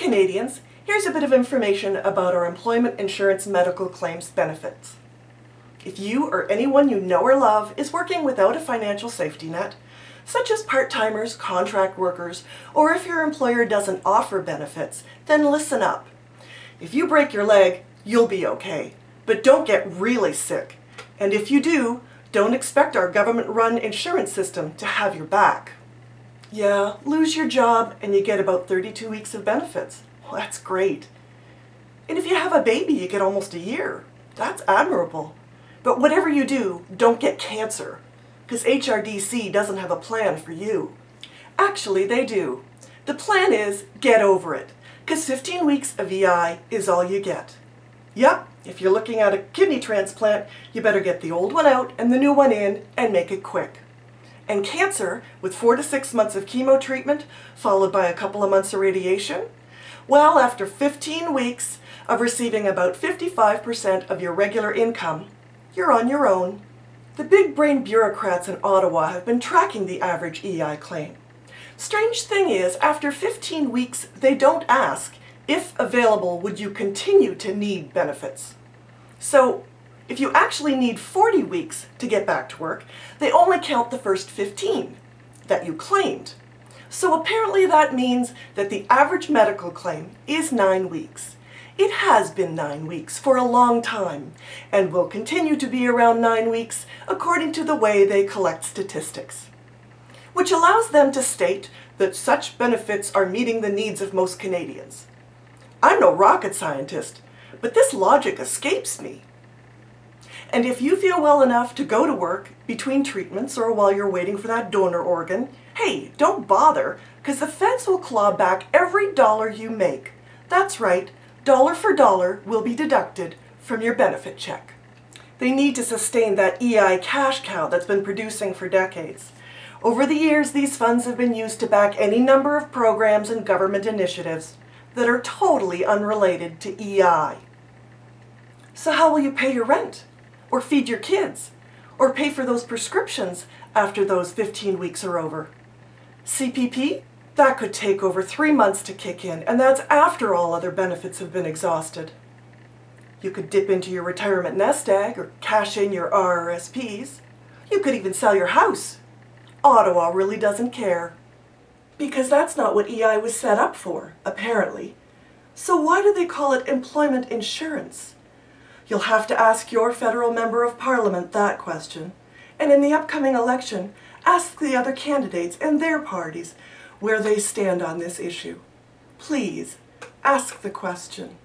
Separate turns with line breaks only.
Canadians, here's a bit of information about our employment insurance medical claims benefits. If you or anyone you know or love is working without a financial safety net, such as part-timers, contract workers, or if your employer doesn't offer benefits, then listen up. If you break your leg, you'll be okay, but don't get really sick. And if you do, don't expect our government-run insurance system to have your back. Yeah, lose your job and you get about 32 weeks of benefits. Well, that's great. And if you have a baby, you get almost a year. That's admirable. But whatever you do, don't get cancer, because HRDC doesn't have a plan for you. Actually, they do. The plan is get over it, because 15 weeks of EI is all you get. Yep, if you're looking at a kidney transplant, you better get the old one out and the new one in and make it quick. And cancer, with 4 to 6 months of chemo treatment, followed by a couple of months of radiation, well, after 15 weeks of receiving about 55% of your regular income, you're on your own. The big brain bureaucrats in Ottawa have been tracking the average EI claim. Strange thing is, after 15 weeks, they don't ask, if available, would you continue to need benefits? So, if you actually need 40 weeks to get back to work, they only count the first 15 that you claimed. So apparently that means that the average medical claim is 9 weeks. It has been 9 weeks for a long time, and will continue to be around 9 weeks according to the way they collect statistics, which allows them to state that such benefits are meeting the needs of most Canadians. I'm no rocket scientist, but this logic escapes me. And if you feel well enough to go to work between treatments or while you're waiting for that donor organ, hey, don't bother, because the feds will claw back every dollar you make. That's right. Dollar for dollar will be deducted from your benefit check. They need to sustain that EI cash cow that's been producing for decades. Over the years, these funds have been used to back any number of programs and government initiatives that are totally unrelated to EI. So how will you pay your rent? Or feed your kids? Or pay for those prescriptions after those 15 weeks are over? CPP? That could take over 3 months to kick in, and that's after all other benefits have been exhausted. You could dip into your retirement nest egg or cash in your RRSPs. You could even sell your house. Ottawa really doesn't care. Because that's not what EI was set up for, apparently. So why do they call it employment insurance? You'll have to ask your federal member of parliament that question. And in the upcoming election, ask the other candidates and their parties where they stand on this issue. Please, ask the question.